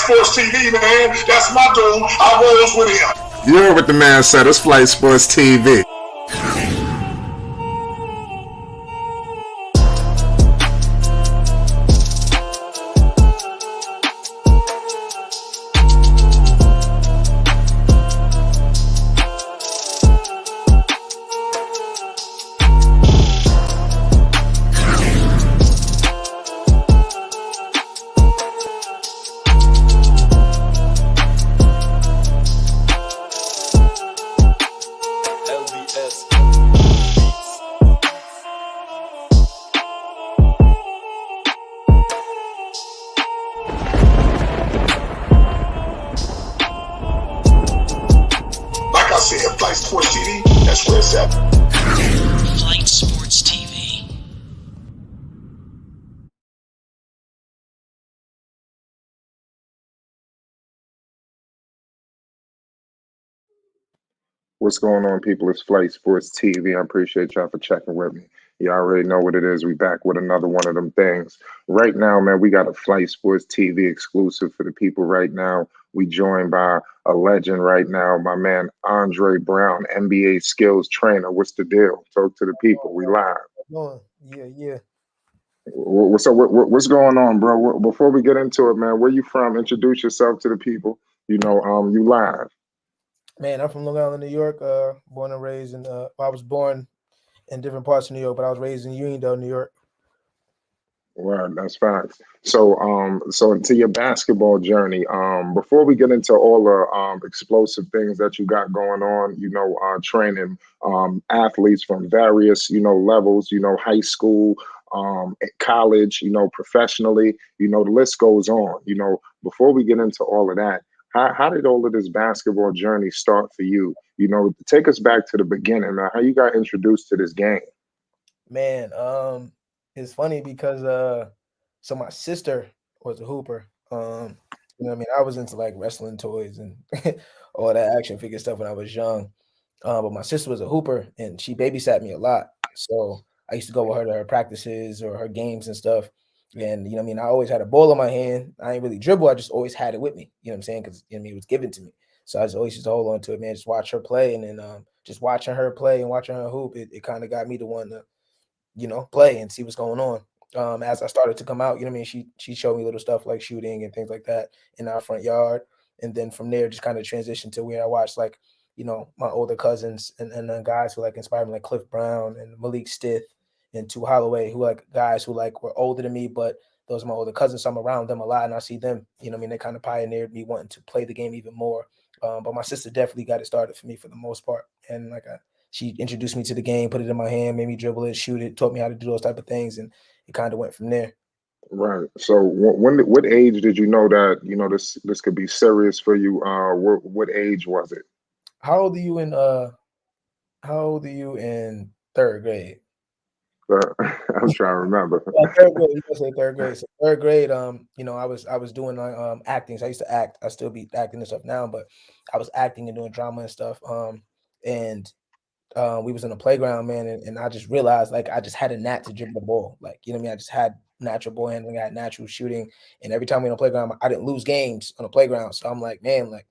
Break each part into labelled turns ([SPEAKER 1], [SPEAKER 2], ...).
[SPEAKER 1] Sports TV, man. That's my dude. I rolls with him.
[SPEAKER 2] You heard what the man said. It's Flight Sports TV.
[SPEAKER 1] Flight Sports TV, that's where it's at.
[SPEAKER 3] Flight Sports TV.
[SPEAKER 2] What's going on, people? It's Flight Sports TV. I appreciate y'all for checking with me. You already know what it is. We back with another one of them things. Right now, man, we got a Flight Sports TV exclusive for the people right now. We joined by a legend right now, my man Andre Brown, NBA skills trainer. What's the deal? Talk to the people. We live.
[SPEAKER 4] Yeah.
[SPEAKER 2] What's going on, bro? Before we get into it, man, where you from? Introduce yourself to the people. You live.
[SPEAKER 4] Man, I'm from Long Island, New York. Born and raised in. I was born in different parts of New York, but I was raised in Uniondale, New York.
[SPEAKER 2] Well, that's facts. So into your basketball journey, before we get into all the explosive things that you got going on, training athletes from various, levels, high school, college, professionally, the list goes on. Before we get into all of that, how did all of this basketball journey start for you? Take us back to the beginning, man. How you got introduced to this game?
[SPEAKER 4] Man, it's funny because so my sister was a hooper. I was into like wrestling toys and all that action figure stuff when I was young. But my sister was a hooper and she babysat me a lot. So I used to go with her to her practices or her games and stuff. And I always had a ball in my hand. I ain't really dribble. I just always had it with me. You know what I'm saying? Because it was given to me. So I just always used to hold on to it, man. Just watch her play, and then just watching her play and watching her hoop, it kind of got me to want to, play and see what's going on. As I started to come out, she showed me little stuff like shooting and things like that in our front yard, and then from there just kind of transitioned to where I watched like my older cousins and then guys who like inspired me like Cliff Brown and Malik Stith and Tu Holloway, who like guys who like were older than me, but those are my older cousins. So I'm around them a lot and I see them, they kind of pioneered me wanting to play the game even more. But my sister definitely got it started for me for the most part. And she introduced me to the game, put it in my hand, made me dribble it, shoot it, taught me how to do those type of things. And it kind of went from there.
[SPEAKER 2] Right. So what age did you know that, this could be serious for you? What age was it?
[SPEAKER 4] How old are you in third grade?
[SPEAKER 2] I'm trying to remember.
[SPEAKER 4] Third grade, you can say third grade. So third grade, I was doing acting. So I used to act. I still be acting and stuff now, but I was acting and doing drama and stuff. We was in the playground, man, and I just realized like I just had a knack to dribble the ball. Like, I just had natural ball handling, I had natural shooting, and every time we on the playground, I didn't lose games on the playground. So I'm like, man, like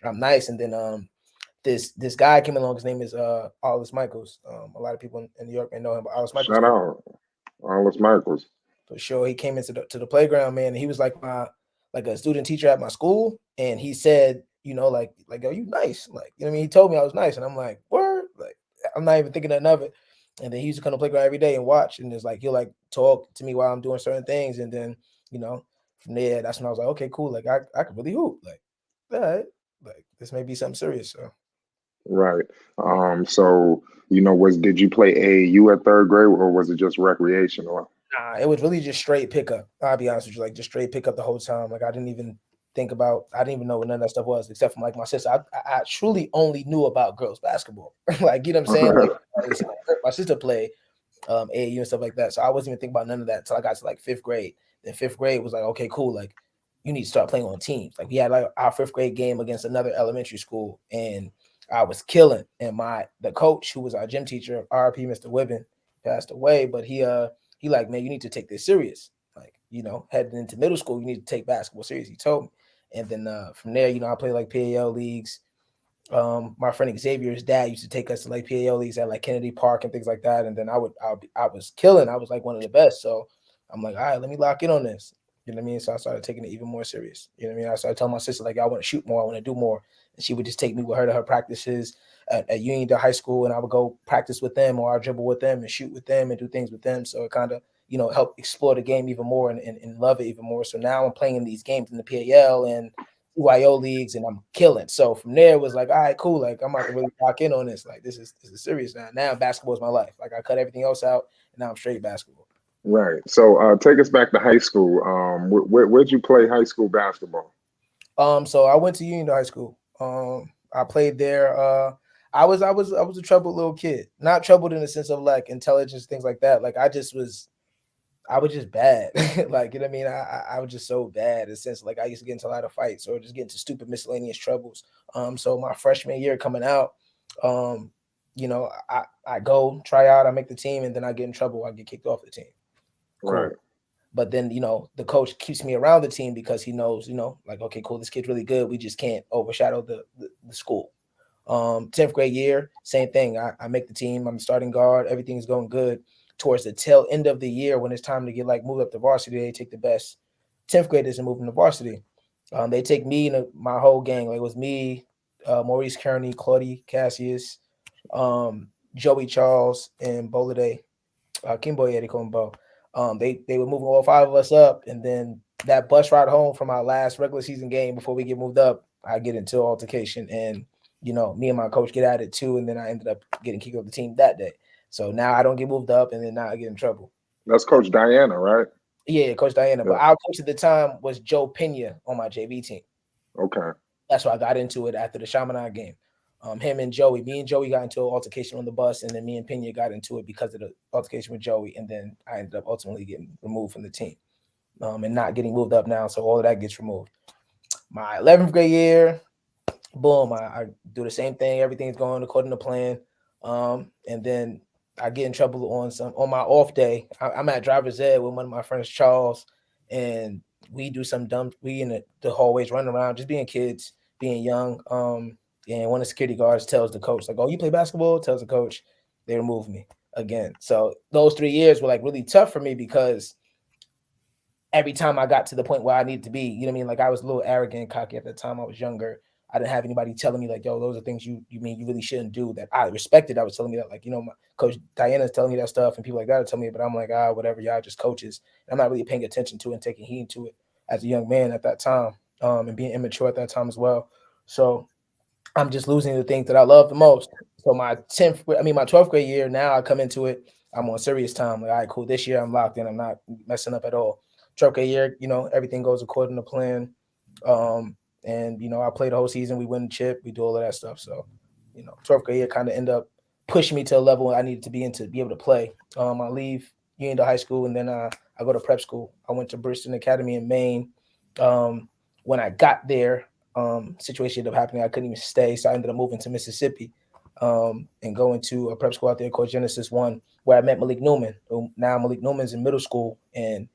[SPEAKER 4] I'm nice. And then this guy came along. His name is Arlis Michaels. A lot of people in New York may know him, but Arlis Michaels.
[SPEAKER 2] Shout out Arlis Michaels.
[SPEAKER 4] For sure, he came into the playground, man. And he was like a student teacher at my school, and he said, like, oh, you nice, like, he told me I was nice, and I'm like, word, like, I'm not even thinking nothing of it. And then he used to come to playground every day and watch, and it's like he'll like talk to me while I'm doing certain things, and then from there, that's when I was like, okay, cool, like I could really hoop, like, all right, like this may be something serious, so.
[SPEAKER 2] Right. So did you play AAU at third grade, or was it just recreational?
[SPEAKER 4] Nah, it was really just straight pickup. I'll be honest with you, like just straight pickup the whole time. Like I didn't even know what none of that stuff was, except from like my sister. I truly only knew about girls basketball. Like, what I'm saying? Like my sister played AAU and stuff like that. So I wasn't even thinking about none of that until I got to like fifth grade. Then fifth grade was like, okay, cool. Like you need to start playing on teams. Like we had like our fifth grade game against another elementary school, and I was killing. And the coach, who was our gym teacher, RP Mr. Wibben, passed away, but he like, man, you need to take this serious. Like, heading into middle school, you need to take basketball serious. He told me. And then from there, I played like PAL leagues. My friend Xavier's dad used to take us to like PAL leagues at like Kennedy Park and things like that. And then I was killing. I was like one of the best. So I'm like, all right, let me lock in on this. You know what I mean? So I started taking it even more serious. You know what I mean? I started telling my sister like, I want to shoot more. I want to do more. And she would just take me with her to her practices at Union High School, and I would go practice with them, or I dribble with them and shoot with them and do things with them. So it kind of helped explore the game even more and love it even more. So now I'm playing in these games in the PAL and UIO leagues, and I'm killing. So from there, it was like, all right, cool. Like I'm about to really lock in on this. Like this is serious now. Now basketball is my life. Like I cut everything else out, and now I'm straight basketball.
[SPEAKER 2] Right. So take us back to high school. Where'd you play high school basketball?
[SPEAKER 4] So I went to Union High School. I played there. I was a troubled little kid. Not troubled in the sense of like intelligence, things like that. Like I was just bad. Like, you know what I mean? I was just so bad in the sense like I used to get into a lot of fights or just get into stupid miscellaneous troubles. So my freshman year coming out, I go try out, I make the team, and then I get in trouble. I get kicked off the team.
[SPEAKER 2] Right.
[SPEAKER 4] Cool. But then, the coach keeps me around the team because he knows, like, okay, cool, this kid's really good. We just can't overshadow the school. 10th grade year, same thing. I make the team. I'm the starting guard. Everything's going good. Towards the tail end of the year, when it's time to get like moved up to varsity, they take the best 10th graders and move them to varsity. They take me and my whole gang. Like it was me, Maurice Kearney, Claudie Cassius, Joey Charles, and Bolade, Kimbo Yedikombo. They were moving all five of us up, and then that bus ride home from our last regular season game before we get moved up, I get into an altercation, and me and my coach get at it too, and then I ended up getting kicked off the team that day. So now I don't get moved up, and then now I get in trouble.
[SPEAKER 2] That's Coach Diana, right?
[SPEAKER 4] Yeah, Coach Diana.
[SPEAKER 2] Yeah.
[SPEAKER 4] But our coach at the time was Joe Pena on my JV team.
[SPEAKER 2] Okay.
[SPEAKER 4] That's why I got into it after the Chaminade game. Me and Joey got into an altercation on the bus, and then me and Pena got into it because of the altercation with Joey, and then I ended up ultimately getting removed from the team, and not getting moved up now. So all of that gets removed. My 11th grade year, boom, I do the same thing. Everything's going according to plan. And then I get in trouble on my off day. I'm at driver's ed with one of my friends, Charles, and we do some dumb. We in the hallways running around, just being kids, being young. And one of the security guards tells the coach, like, "Oh, you play basketball?" Tells the coach, they remove me again. So those 3 years were like really tough for me because every time I got to the point where I needed to be, you know what I mean? Like I was a little arrogant and cocky at the time. I was younger. I didn't have anybody telling me like, yo, those are things you mean you really shouldn't do that I respected. I was telling me that, like, my coach Diana's telling me that stuff and people like that are telling me, but I'm like, whatever, y'all just coaches. And I'm not really paying attention to it and taking heed to it as a young man at that time, and being immature at that time as well. So I'm just losing the things that I love the most. So my 12th grade year, now I come into it, I'm on serious time. Like, all right, cool. This year I'm locked in. I'm not messing up at all. 12th grade year, everything goes according to plan. And I play the whole season. We win the chip. We do all of that stuff. So, 12th grade year kind of end up pushing me to a level I needed to be in to be able to play. I leave Union High School, and then I go to prep school. I went to Bristol Academy in Maine. When I got there, situation ended up happening. I couldn't even stay, so I ended up moving to Mississippi, and going to a prep school out there called Genesis One, where I met Malik Newman. Now Malik Newman's in middle school, and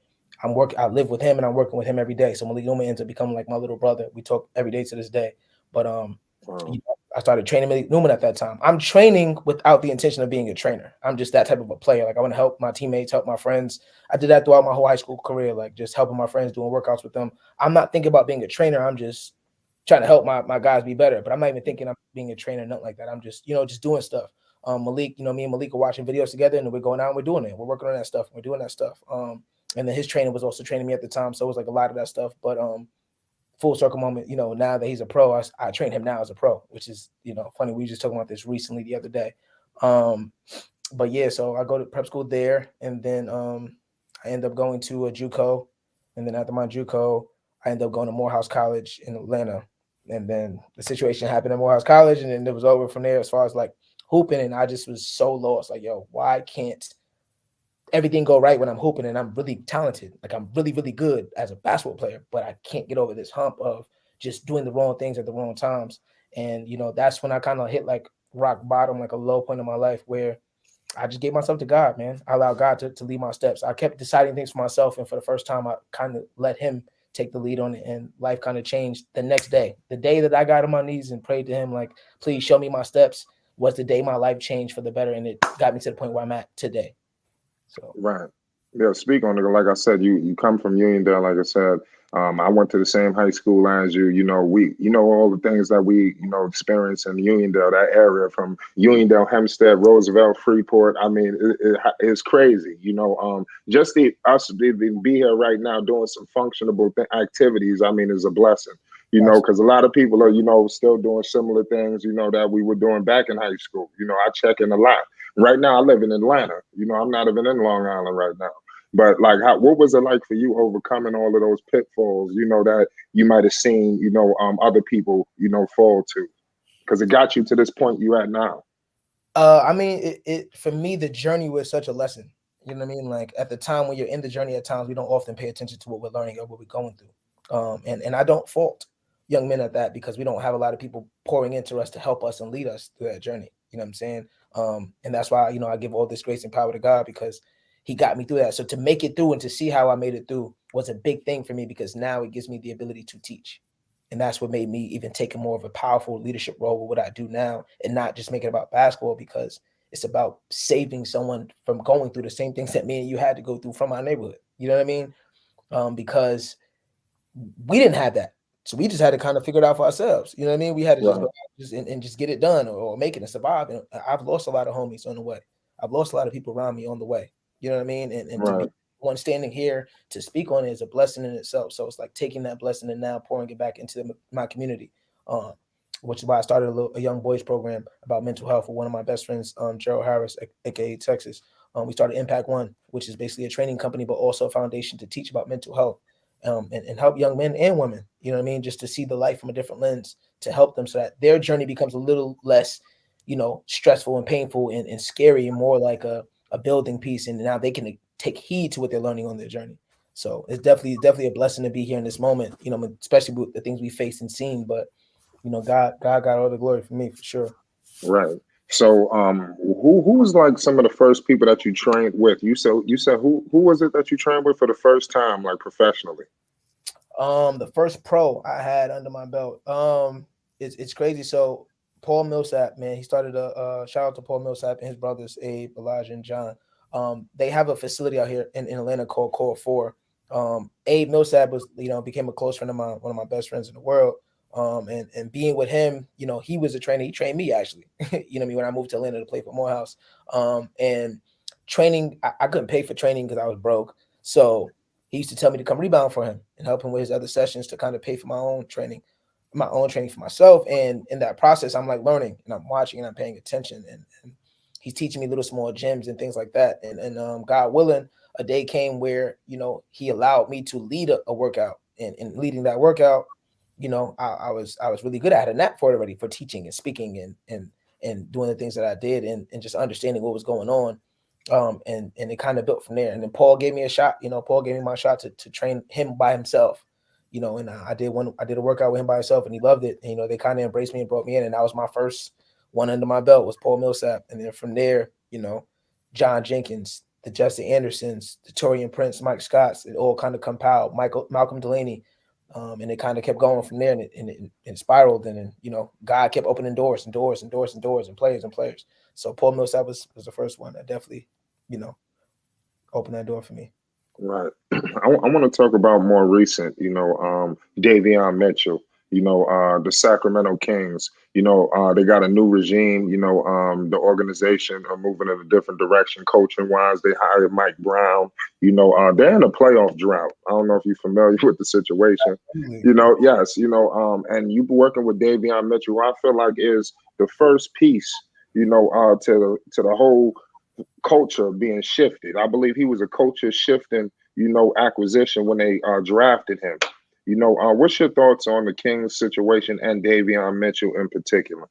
[SPEAKER 4] I live with him, and I'm working with him every day. So Malik Newman ends up becoming like my little brother. We talk every day to this day. But I started training Malik Newman at that time. I'm training without the intention of being a trainer. I'm just that type of a player. Like I want to help my teammates, help my friends. I did that throughout my whole high school career, like just helping my friends, doing workouts with them. I'm not thinking about being a trainer. I'm just trying to help my guys be better. But I'm not even thinking I'm being a trainer, nothing like that. I'm just, just doing stuff. Malik, me and Malik are watching videos together, and we're going out and we're doing it. We're working on that stuff. We're doing that stuff. And then his trainer was also training me at the time. So it was like a lot of that stuff. But full circle moment, now that he's a pro, I train him now as a pro, which is, funny. We were just talking about this recently the other day. But yeah, so I go to prep school there, and then I end up going to a JUCO. And then after my JUCO, I ended up going to Morehouse College in Atlanta. And then the situation happened at Morehouse College, and then it was over from there as far as like hooping. And I just was so lost. Like, yo, why can't everything go right when I'm hooping and I'm really talented? Like I'm really, really good as a basketball player, but I can't get over this hump of just doing the wrong things at the wrong times. And, that's when I kind of hit like rock bottom, like a low point in my life where I just gave myself to God, man. I allowed God to lead my steps. I kept deciding things for myself. And for the first time, I kind of let him take the lead on it, and life kind of changed the next day. The day that I got on my knees and prayed to him, like, please show me my steps, was the day my life changed for the better, and it got me to the point where I'm at today. So
[SPEAKER 2] Right. Yeah, speak on it. Like I said, you come from Uniondale, like I said. I went to the same high school as you. All the things that we, experience in Uniondale, that area from Uniondale, Hempstead, Roosevelt, Freeport. I mean, it's crazy. Just us to be here right now doing some functionable activities, I mean, is a blessing. Because a lot of people are, still doing similar things, that we were doing back in high school. I check in a lot. Right now, I live in Atlanta. I'm not even in Long Island right now. But like, what was it like for you overcoming all of those pitfalls? That you might have seen, other people, fall to, because it got you to this point you at now.
[SPEAKER 4] I mean, it for me, the journey was such a lesson. You know what I mean? Like at the time when you're in the journey, at times we don't often pay attention to what we're learning or what we're going through. And I don't fault young men at that, because we don't have a lot of people pouring into us to help us and lead us through that journey. You know what I'm saying? And that's why, I give all this grace and power to God, because he got me through that. So to make it through and to see how I made it through was a big thing for me, because now it gives me the ability to teach. And that's what made me even take a more of a powerful leadership role with what I do now, and not just make it about basketball, because it's about saving someone from going through the same things that me and you had to go through from our neighborhood. You know what I mean? Because we didn't have that. So we just had to kind of figure it out for ourselves. You know what I mean? We had to just go out and just get it done, or make it and survive. And I've lost a lot of homies on the way. I've lost a lot of people around me on the way. You know what I mean? And to be one standing here to speak on it is a blessing in itself. So it's like taking that blessing and now pouring it back into my community, which is why I started a young boys program about mental health with one of my best friends, Gerald Harris, aka Texas. We started Impact One, which is basically a training company, but also a foundation to teach about mental health, and help young men and women, you know what I mean, just to see the life from a different lens, to help them so that their journey becomes a little less, stressful and painful and scary, and more like a building piece. And now they can take heed to what they're learning on their journey. So it's definitely a blessing to be here in this moment, especially with the things we faced and seen. But, God got all the glory for me, for sure.
[SPEAKER 2] Right. So, who was like some of the first people that you trained with? You said who was it that you trained with for the first time, like professionally?
[SPEAKER 4] The first pro I had under my belt. It's crazy. So Paul Millsap, man, he started a shout out to Paul Millsap and his brothers Abe, Elijah, and John. They have a facility out here in Atlanta called Core 4. Abe Millsap was, became a close friend of mine, one of my best friends in the world. And being with him, he was a trainer. He trained me, actually, when I moved to Atlanta to play for Morehouse. And training, I couldn't pay for training because I was broke. So he used to tell me to come rebound for him and help him with his other sessions to kind of pay for my own training for myself. And in that process, I'm like learning and I'm watching and I'm paying attention. And he's teaching me little small gems and things like that. And God willing, a day came where, he allowed me to lead a workout. And leading that workout, I was really good. I had a knack for it already, for teaching and speaking and doing the things that I did, and just understanding what was going on. And it kind of built from there. And then Paul gave me a shot. Paul gave me my shot to train him by himself. And I did a workout with him by himself, and he loved it. And, they kind of embraced me and brought me in, and that was my first one under my belt, was Paul Millsap. And then from there, John Jenkins, the Justin Andersons, the Torian Prince, Mike Scotts, it all kind of compiled. Malcolm Delaney. And it kind of kept going from there, and it spiraled. And then, God kept opening doors and doors and doors and doors and players and players. So Paul Millsap was the first one that definitely, opened that door for me.
[SPEAKER 2] Right. I want to talk about more recent, Davion Mitchell, the Sacramento Kings. They got a new regime. The organization are moving in a different direction, coaching wise. They hired Mike Brown. They're in a playoff drought. I don't know if you're familiar with the situation. Yes. And you working with Davion Mitchell, I feel like is the first piece, to the whole culture being shifted. I believe he was a culture shifting, acquisition when they drafted him. What's your thoughts on the Kings situation and Davion Mitchell in particular?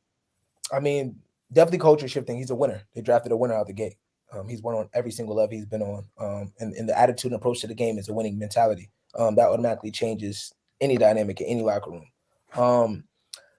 [SPEAKER 4] I mean, definitely culture shifting. He's a winner. They drafted a winner out the gate. He's won on every single level he's been on. And the attitude and approach to the game is a winning mentality. That automatically changes any dynamic in any locker room.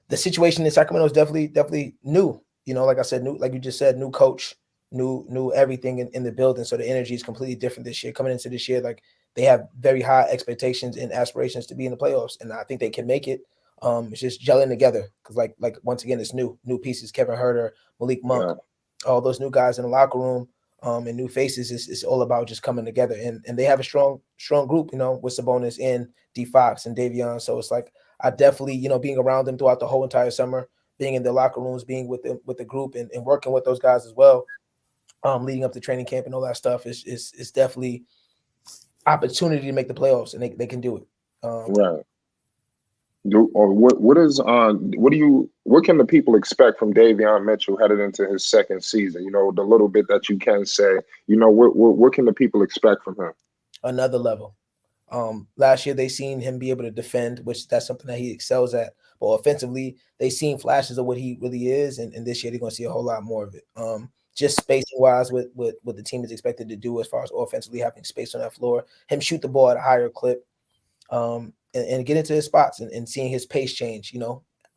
[SPEAKER 4] The situation in Sacramento is definitely new. Like I said, new, like you just said, new coach, new everything in the building. So the energy is completely different this year. Coming into this year, like they have very high expectations and aspirations to be in the playoffs, and I think they can make it. It's just gelling together because, like once again, it's new pieces. Kevin Herter, Malik Monk,
[SPEAKER 2] Yeah,
[SPEAKER 4] all those new guys in the locker room, and new faces. It's all about just coming together, and they have a strong group, with Sabonis and D Fox and Davion. So it's like I definitely, being around them throughout the whole entire summer, being in the locker rooms, being with them with the group, and working with those guys as well, leading up to training camp and all that stuff is definitely opportunity to make the playoffs, and they can do it.
[SPEAKER 2] right. What can the people expect from Davion Mitchell headed into his second season? The little bit that you can say. What can the people expect from him?
[SPEAKER 4] Another level. Last year they seen him be able to defend, which that's something that he excels at. But offensively, they seen flashes of what he really is, and this year they're going to see a whole lot more of it. Just spacing wise, with what the team is expected to do as far as offensively having space on that floor, him shoot the ball at a higher clip, and get into his spots and seeing his pace change.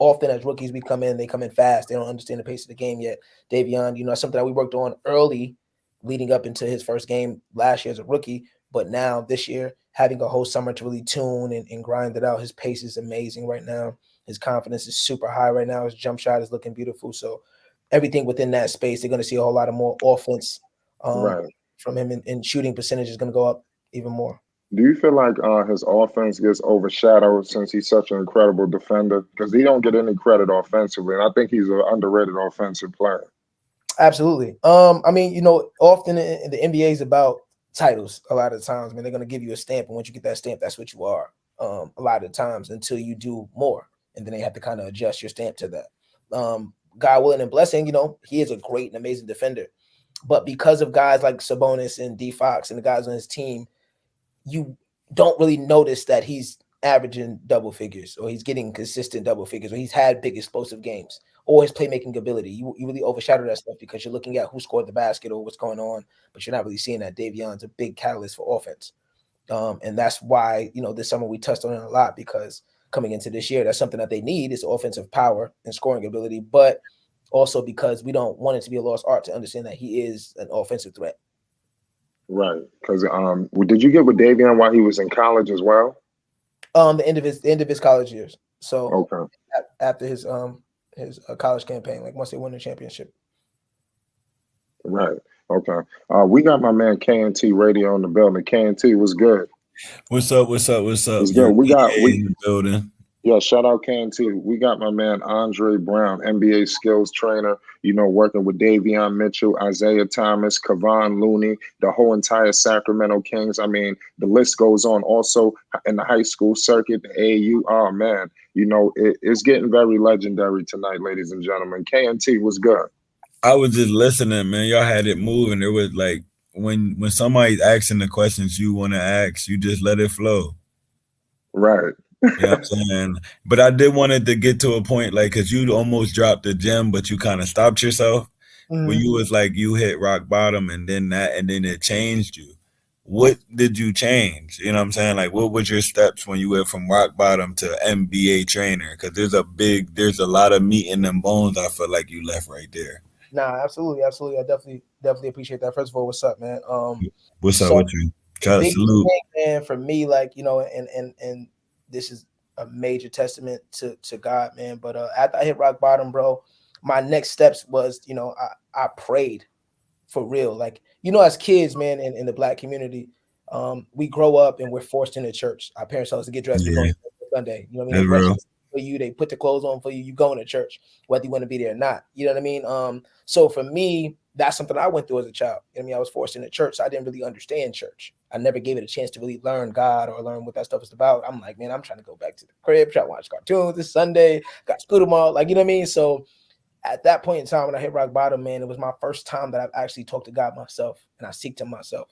[SPEAKER 4] Often as rookies we come in, they come in fast. They don't understand the pace of the game yet. Davion, something that we worked on early, leading up into his first game last year as a rookie. But now this year, having a whole summer to really tune and grind it out, his pace is amazing right now. His confidence is super high right now. His jump shot is looking beautiful. So everything within that space, they're going to see a whole lot of more offense
[SPEAKER 2] Right.
[SPEAKER 4] from him, and shooting percentage is going to go up even more.
[SPEAKER 2] Do you feel like his offense gets overshadowed since he's such an incredible defender? Because he don't get any credit offensively, and I think he's an underrated offensive player.
[SPEAKER 4] Absolutely. I mean, often in the NBA is about titles. A lot of times, I mean, they're going to give you a stamp, and once you get that stamp, that's what you are. A lot of times until you do more, and then they have to kind of adjust your stamp to that. God willing and blessing, he is a great and amazing defender, but because of guys like Sabonis and D Fox and the guys on his team, you don't really notice that he's averaging double figures, or he's getting consistent double figures, or he's had big explosive games, or his playmaking ability. You really overshadow that stuff because you're looking at who scored the basket or what's going on, but you're not really seeing that Davion's a big catalyst for offense. And that's why, this summer we touched on it a lot, because coming into this year, that's something that they need is offensive power and scoring ability, but also because we don't want it to be a lost art to understand that he is an offensive threat.
[SPEAKER 2] Right. Because did you get with Davion while he was in college as well?
[SPEAKER 4] The end of his college years. So
[SPEAKER 2] Okay.
[SPEAKER 4] after his college campaign, like once they won the championship.
[SPEAKER 2] Right. Okay. We got my man KNT Radio in the building. KNT was good.
[SPEAKER 5] What's up? What's up? What's up?
[SPEAKER 2] It's good. We
[SPEAKER 5] in the building.
[SPEAKER 2] Yeah, shout out KNT. We got my man Andre Brown, NBA skills trainer, working with Davion Mitchell, Isaiah Thomas, Kevon Looney, the whole entire Sacramento Kings. I mean, the list goes on. Also in the high school circuit, the AAU. Oh man, it's getting very legendary tonight, ladies and gentlemen. KNT was good.
[SPEAKER 5] I was just listening, man. Y'all had it moving. It was like when somebody's asking the questions you want to ask, you just let it flow.
[SPEAKER 2] Right.
[SPEAKER 5] You know what I'm saying? But I did want it to get to a point, like, because you almost dropped the gem, but you kind of stopped yourself.
[SPEAKER 4] Mhm.
[SPEAKER 5] When you was like, you hit rock bottom, and then it changed you. What did you change? You know what I'm saying? Like, what was your steps when you went from rock bottom to NBA trainer? Because there's a lot of meat in them bones. I feel like you left right there.
[SPEAKER 4] Nah, absolutely. I definitely appreciate that. First of all, what's up, man?
[SPEAKER 5] What's up
[SPEAKER 4] So
[SPEAKER 5] with you?
[SPEAKER 4] the
[SPEAKER 5] Try to
[SPEAKER 4] biggest
[SPEAKER 5] salute.
[SPEAKER 4] thing, man, for me, like, and this is a major testament to God, man. But after I hit rock bottom, bro, my next steps was, I prayed for real. Like, as kids, man, in the Black community, we grow up and we're forced into church. Our parents tell us to get dressed. We're
[SPEAKER 5] Yeah,
[SPEAKER 4] going to church on Sunday. You know what I mean?
[SPEAKER 5] that's
[SPEAKER 4] They brush
[SPEAKER 5] real.
[SPEAKER 4] for you. They put the clothes on for you. You go into church, whether you want to be there or not. You know what I mean? So for me, that's something I went through as a child. You know what I mean? I was forced into church. So I didn't really understand church. I never gave it a chance to really learn God or learn what that stuff is about. I'm like, man, I'm trying to go back to the crib, try to watch cartoons this Sunday. Got school tomorrow. Like, you know what I mean? So at that point in time, when I hit rock bottom, man, it was my first time that I've actually talked to God myself, and I seeked him myself.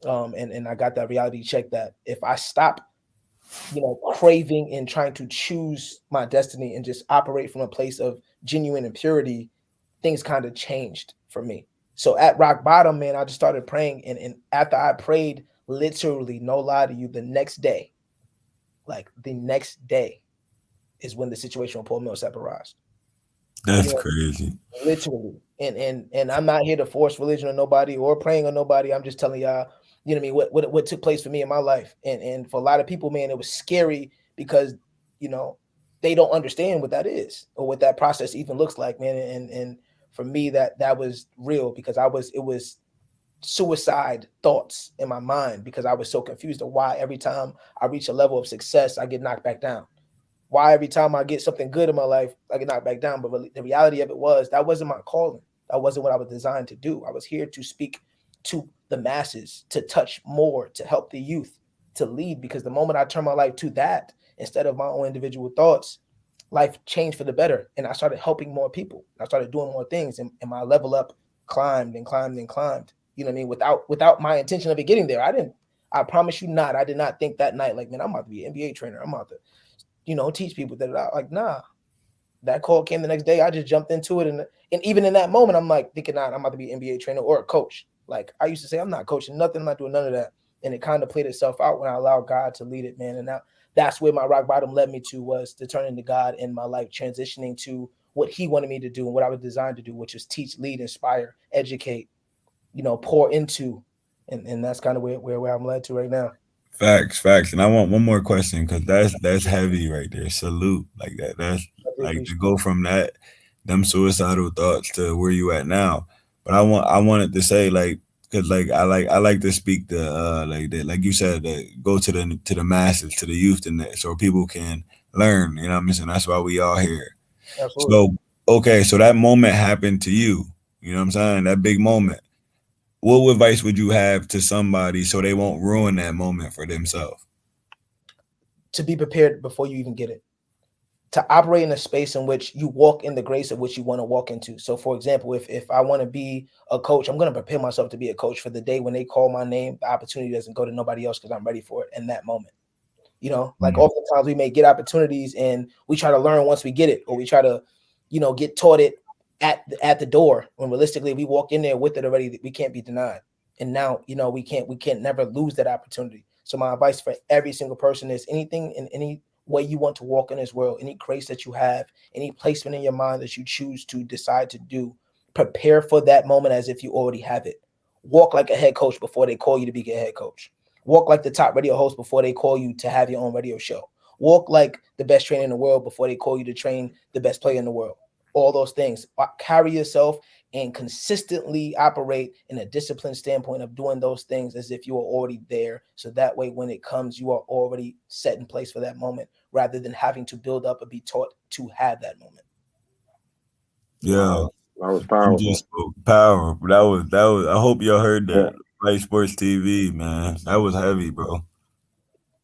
[SPEAKER 4] And I got that reality check that if I stop, craving and trying to choose my destiny and just operate from a place of genuine and purity, things kind of changed for me. So at rock bottom, man, I just started praying. And after I prayed, literally, no lie to you, the next day is when the situation with Paul Millsap arose.
[SPEAKER 5] That's crazy.
[SPEAKER 4] Literally. And I'm not here to force religion on nobody or praying on nobody. I'm just telling y'all You know what I mean? What took place for me in my life, and for a lot of people, man, it was scary because you know they don't understand what that is or what that process even looks like, man. And for me, that was real because it was suicide thoughts in my mind because I was so confused of why every time I reach a level of success, I get knocked back down. Why every time I get something good in my life, I get knocked back down. But the reality of it was that wasn't my calling. That wasn't what I was designed to do. I was here to speak to the masses, to touch more, to help the youth, to lead. Because the moment I turned my life to that, instead of my own individual thoughts, life changed for the better. And I started helping more people. I started doing more things. And my level up climbed and climbed and climbed. You know what I mean? Without my intention of it getting there. I promise you not. I did not think that night, like, man, I'm about to be an NBA trainer. I'm about to teach people that. Like, nah. That call came the next day. I just jumped into it, and even in that moment, I'm like thinking, nah, I'm about to be an NBA trainer or a coach. Like I used to say, I'm not coaching nothing. I'm not doing none of that. And it kind of played itself out when I allowed God to lead it, man. And now that's where my rock bottom led me to, was to turn into God in my life, transitioning to what He wanted me to do and what I was designed to do, which is teach, lead, inspire, educate, pour into, and that's kind of where I'm led to right now.
[SPEAKER 5] Facts. And I want one more question because that's heavy right there. Salute. Like that. That's like to go from them suicidal thoughts to where you at now. But I wanted to say like because like I like to speak to like that, like you said, that go to the masses, to the youth, and that, so people can learn. You know what I'm saying? That's why we all here.
[SPEAKER 4] Absolutely.
[SPEAKER 5] So okay, so that moment happened to you. You know what I'm saying? That big moment. What advice would you have to somebody so they won't ruin that moment for themselves?
[SPEAKER 4] To be prepared before you even get it. To operate in a space in which you walk in the grace of which you want to walk into. So, for example, if I want to be a coach, I'm going to prepare myself to be a coach for the day when they call my name. The opportunity doesn't go to nobody else because I'm ready for it in that moment. Like oftentimes we may get opportunities and we try to learn once we get it, or we try to, get taught it at the door. When realistically, we walk in there with it already, we can't be denied. And now, we can't never lose that opportunity. So my advice for every single person is anything in any way you want to walk in this world, any grace that you have, any placement in your mind that you choose to decide to do, prepare for that moment as if you already have it. Walk like a head coach before they call you to be a head coach. Walk like the top radio host before they call you to have your own radio show. Walk like the best trainer in the world before they call you to train the best player in the world. All those things. Carry yourself and consistently operate in a disciplined standpoint of doing those things as if you are already there. So that way, when it comes, you are already set in place for that moment rather than having to build up or be taught to have that moment.
[SPEAKER 5] Yeah.
[SPEAKER 2] That was
[SPEAKER 5] You
[SPEAKER 2] powerful.
[SPEAKER 5] just spoke power. That was. I hope y'all heard that. Light Sports TV, man. That was heavy, bro.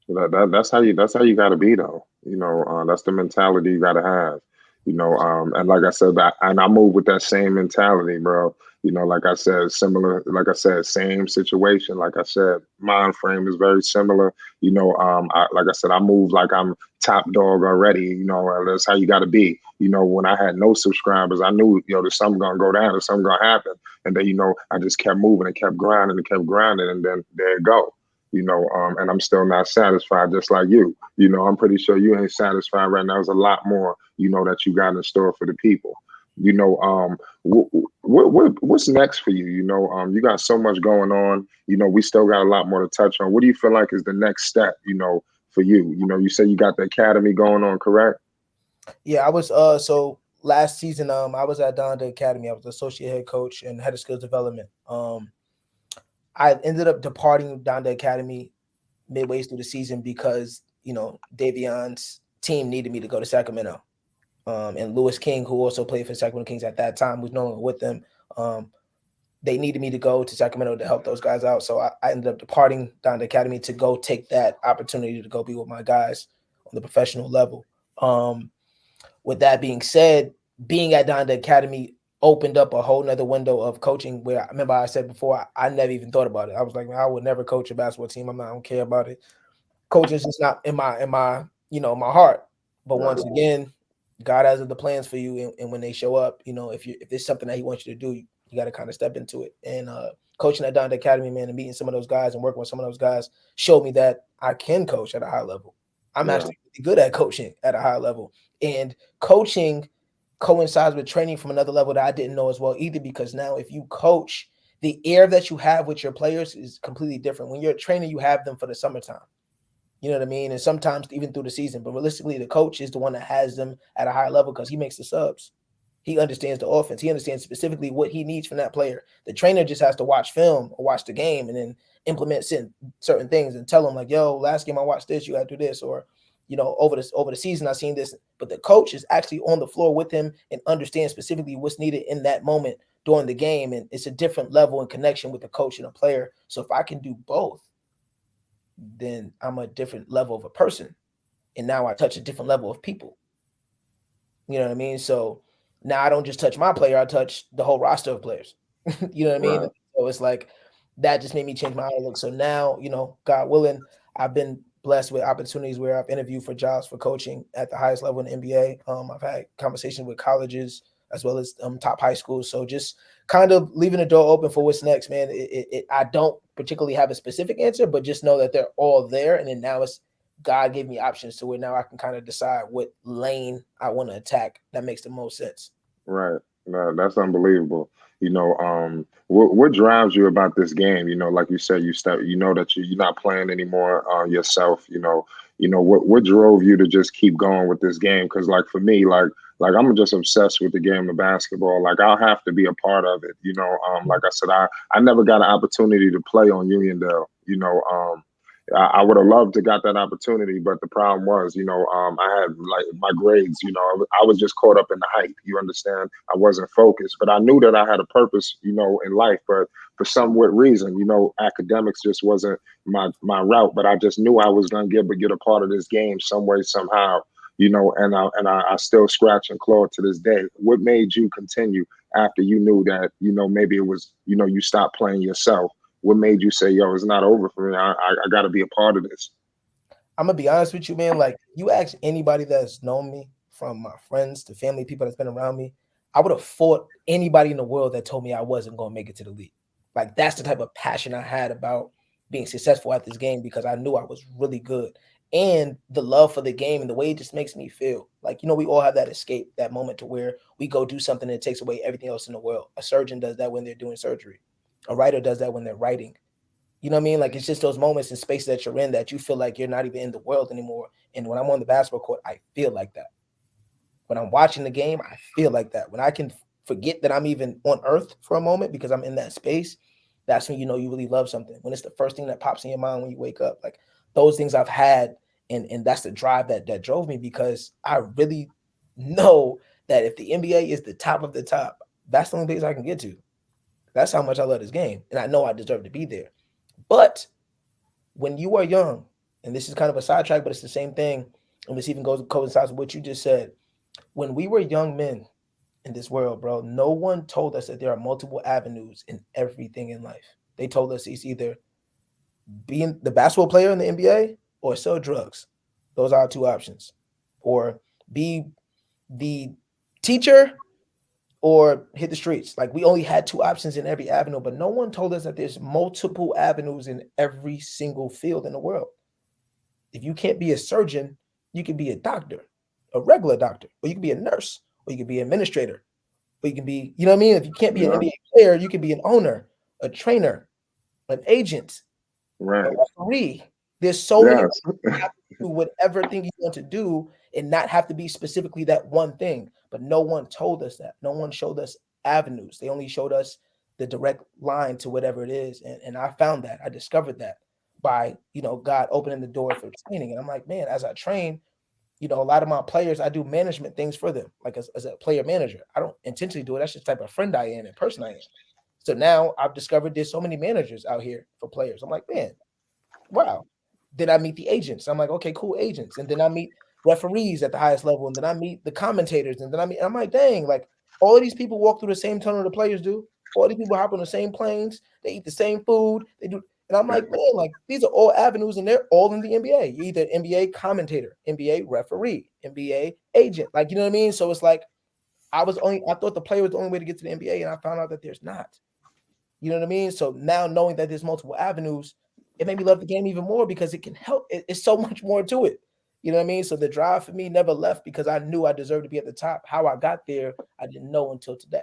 [SPEAKER 2] That's how you got to be though. That's the mentality you got to have. And like I said, I move with that same mentality, bro. Like I said, similar. Like I said, same situation. Like I said, mind frame is very similar. Like I said, I move like I'm top dog already. That's how you got to be. When I had no subscribers, I knew there's something gonna go down, there's something gonna happen, and then I just kept moving and kept grinding and kept grinding, and then there it go. And I'm still not satisfied, just like you. I'm pretty sure you ain't satisfied right now. There's a lot more, that you got in store for the people. What's next for you? You got so much going on. We still got a lot more to touch on. What do you feel like is the next step, for you? You said you got the academy going on, correct?
[SPEAKER 4] Yeah, I was so last season, I was at Donda Academy. I was associate head coach and head of skills development. I ended up departing Donda Academy midway through the season because, Davion's team needed me to go to Sacramento. And Lewis King, who also played for Sacramento Kings at that time, was no longer with them. They needed me to go to Sacramento to help those guys out. So I ended up departing Donda Academy to go take that opportunity to go be with my guys on the professional level. With that being said, being at Donda Academy opened up a whole nother window of coaching where I remember I said before, I never even thought about it. I was like, man, I would never coach a basketball team. I don't care about it. Coaching is just not in my my heart. But once again, God has the plans for you, and when they show up, if there's something that He wants you to do, you got to kind of step into it. And coaching at Donda Academy, man, and meeting some of those guys and working with some of those guys showed me that I can coach at a high level. I'm actually really good at coaching at a high level, and coaching coincides with training from another level that I didn't know as well either. Because now, if you coach the air that you have with your players is completely different. When you're a trainer, you have them for the summertime. You know what I mean? And sometimes even through the season. But realistically, the coach is the one that has them at a higher level because he makes the subs. He understands the offense. He understands specifically what he needs from that player. The trainer just has to watch film or watch the game and then implement certain things and tell them like, yo, last game I watched this, you got to do this. Or, over the season I seen this. But the coach is actually on the floor with him and understands specifically what's needed in that moment during the game. And it's a different level and connection with the coach and the player. So if I can do both, then I'm a different level of a person. And now I touch a different level of people. You know what I mean? So now I don't just touch my player, I touch the whole roster of players. You know what I mean?
[SPEAKER 2] Right.
[SPEAKER 4] So it's like that just made me change my outlook. So now, God willing, I've been blessed with opportunities where I've interviewed for jobs for coaching at the highest level in the NBA. I've had conversations with colleges as well as top high schools. So just kind of leaving the door open for what's next, man. I don't particularly have a specific answer, but just know that they're all there. And then now God gave me options to where now I can kind of decide what lane I want to attack that makes the most sense.
[SPEAKER 2] Right. No, that's unbelievable. What drives you about this game? Like you said, that you're not playing anymore yourself. What drove you to just keep going with this game? Because like for me, like I'm just obsessed with the game of basketball. Like I'll have to be a part of it. Like I said, I never got an opportunity to play on Uniondale. I would have loved to got that opportunity, but the problem was, I had like my grades, I was just caught up in the hype. You understand? I wasn't focused, but I knew that I had a purpose, in life. But for some weird reason, academics just wasn't my route. But I just knew I was going to get a part of this game some way, somehow. And I still scratch and claw to this day. What made you continue after you knew that, maybe it was, you stopped playing yourself? What made you say, yo, it's not over for me? I got to be a part of this.
[SPEAKER 4] I'm going to be honest with you, man. Like you ask anybody that's known me, from my friends to family, people that's been around me, I would have fought anybody in the world that told me I wasn't going to make it to the league. Like that's the type of passion I had about being successful at this game because I knew I was really good. And the love for the game and the way it just makes me feel. Like, we all have that escape, that moment to where we go do something that takes away everything else in the world. A surgeon does that when they're doing surgery. A writer does that when they're writing. You know what I mean? Like it's just those moments and spaces that you're in that you feel like you're not even in the world anymore. And when I'm on the basketball court, I feel like that. When I'm watching the game, I feel like that. When I can forget that I'm even on earth for a moment because I'm in that space, that's when you know you really love something. When it's the first thing that pops in your mind when you wake up. Like those things I've had, and that's the drive that drove me because I really know that if the NBA is the top of the top, that's the only place I can get to. That's how much I love this game. And I know I deserve to be there. But when you are young, and this is kind of a sidetrack, but it's the same thing, and this even coincides with what you just said. When we were young men in this world, bro, no one told us that there are multiple avenues in everything in life. They told us it's either being the basketball player in the NBA or sell drugs. Those are our two options. Or be the teacher or hit the streets. Like we only had two options in every avenue, but no one told us that there's multiple avenues in every single field in the world. If you can't be a surgeon, you can be a doctor, a regular doctor, or you can be a nurse, or you can be an administrator, or you can be, you know what I mean? If you can't be an NBA player, you can be an owner, a trainer, an agent,
[SPEAKER 2] right,
[SPEAKER 4] a referee. There's so many ways you have to do whatever thing you want to do and not have to be specifically that one thing. But no one told us that. No one showed us avenues. They only showed us the direct line to whatever it is. And I found that. I discovered that by, God opening the door for training. And I'm like, man, as I train, a lot of my players, I do management things for them, like as a player manager. I don't intentionally do it. That's just the type of friend I am and person I am. So now I've discovered there's so many managers out here for players. I'm like, man, wow. Then I meet the agents. I'm like, okay, cool, agents. And then I meet referees at the highest level. And then I meet the commentators. And then I'm like, dang, like all of these people walk through the same tunnel the players do. All these people hop on the same planes. They eat the same food. They do. And I'm like, man, like these are all avenues and they're all in the NBA. You're either NBA commentator, NBA referee, NBA agent. Like, you know what I mean? So it's like, I thought the player was the only way to get to the NBA. And I found out that there's not. You know what I mean? So now knowing that there's multiple avenues, it made me love the game even more because it can help. It's so much more to it. You know what I mean? So the drive for me never left because I knew I deserved to be at the top. How I got there, I didn't know until today.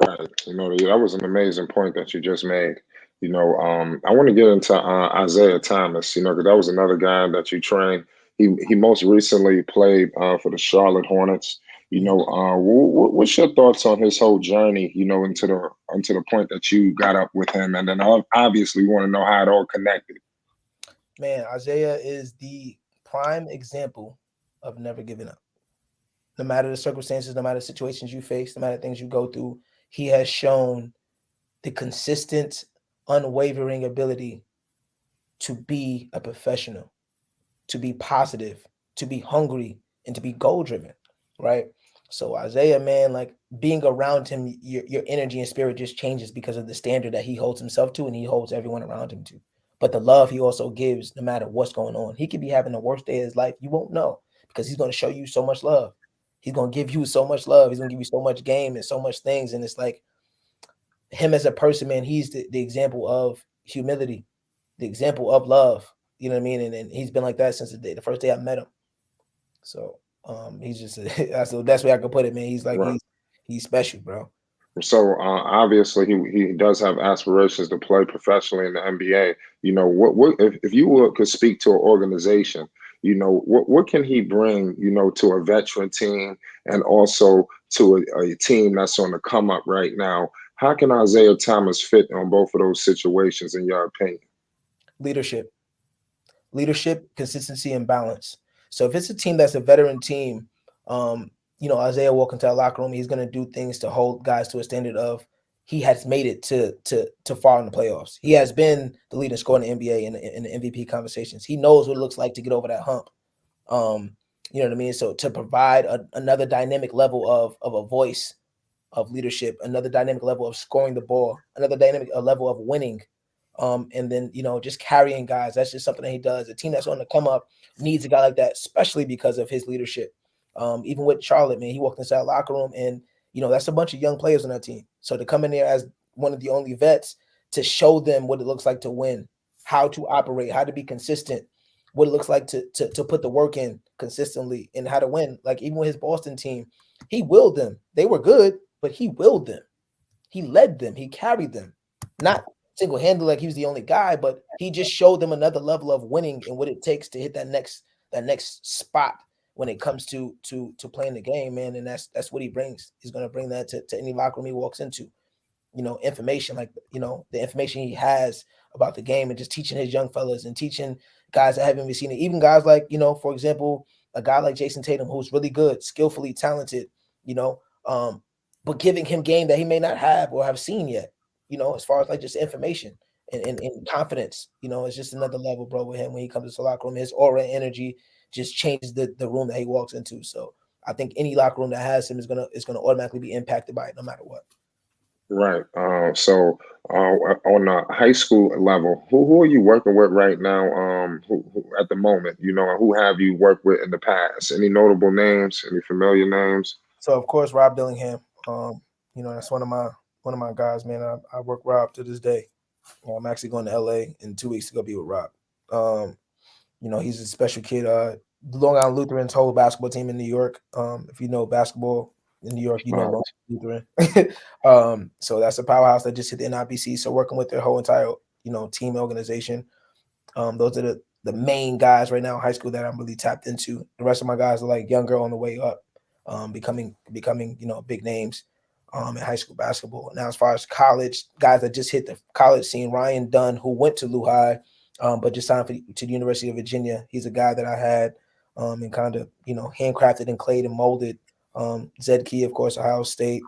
[SPEAKER 2] Right. That was an amazing point that you just made. I want to get into Isaiah Thomas, because that was another guy that you trained. He most recently played for the Charlotte Hornets. What's your thoughts on his whole journey, into the point that you got up with him? And then obviously we want to know how it all connected.
[SPEAKER 4] Man, Isaiah is the prime example of never giving up. No matter the circumstances, no matter the situations you face, no matter things you go through, he has shown the consistent, unwavering ability to be a professional, to be positive, to be hungry, and to be goal driven, right? So Isaiah, man, like being around him, your energy and spirit just changes because of the standard that he holds himself to and he holds everyone around him to. But the love he also gives, no matter what's going on, he could be having the worst day of his life. You won't know because he's going to show you so much love. He's going to give you so much love. He's going to give you so much game and so much things. And it's like him as a person, man, he's the example of humility, the example of love. You know what I mean? And he's been like that since the first day I met him. So he's just that's the best way I could put it, man. He's like
[SPEAKER 2] Right.
[SPEAKER 4] he's special, bro.
[SPEAKER 2] So obviously he does have aspirations to play professionally in the NBA. What if you could speak to an organization, what can he bring, to a veteran team and also to a team that's on the come up right now? How can Isaiah Thomas fit on both of those situations in your opinion?
[SPEAKER 4] Leadership, consistency, and balance. So if it's a team that's a veteran team, Isaiah walk into a locker room, he's gonna do things to hold guys to a standard of he has made it to far in the playoffs. He has been the leading scorer in the NBA in the MVP conversations. He knows what it looks like to get over that hump. You know what I mean? So to provide another dynamic level of a voice of leadership, another dynamic level of scoring the ball, another dynamic level of winning. And then, just carrying guys. That's just something that he does. A team that's on the come up needs a guy like that, especially because of his leadership. Even with Charlotte, man, he walked inside the locker room and, that's a bunch of young players on that team. So to come in there as one of the only vets to show them what it looks like to win, how to operate, how to be consistent, what it looks like to put the work in consistently and how to win. Like even with his Boston team, he willed them. They were good, but he willed them. He led them. He carried them. Not single-handedly like he was the only guy, but he just showed them another level of winning and what it takes to hit that next spot when it comes to playing the game, man. And that's what he brings. He's going to bring that to any locker room he walks into. Information like the information he has about the game and just teaching his young fellas and teaching guys that haven't even seen it. Even guys like, for example, a guy like Jason Tatum, who's really good, skillfully talented, but giving him game that he may not have or have seen yet, as far as like just information and confidence, it's just another level, bro, with him when he comes to the locker room. His aura and energy just changes the room that he walks into. So I think any locker room that has him is gonna automatically be impacted by it no matter what.
[SPEAKER 2] Right. So on a high school level, who are you working with right now? Who at the moment, who have you worked with in the past? Any notable names? Any familiar names?
[SPEAKER 4] So of course, Rob Dillingham. That's one of my guys, man. I work Rob to this day. I'm actually going to LA in 2 weeks to go be with Rob. He's a special kid. Long Island Lutheran's whole basketball team in New York. If you know basketball in New York, Long Island Lutheran. So that's a powerhouse that just hit the NIBC. So working with their whole entire, team organization. Those are the main guys right now in high school that I'm really tapped into. The rest of my guys are like younger on the way up, becoming big names in high school basketball. Now, as far as college guys that just hit the college scene, Ryan Dunn, who went to Lehigh, but just signed to the University of Virginia. He's a guy that I had and kind of handcrafted and clayed and molded. Zed Key, of course, Ohio State.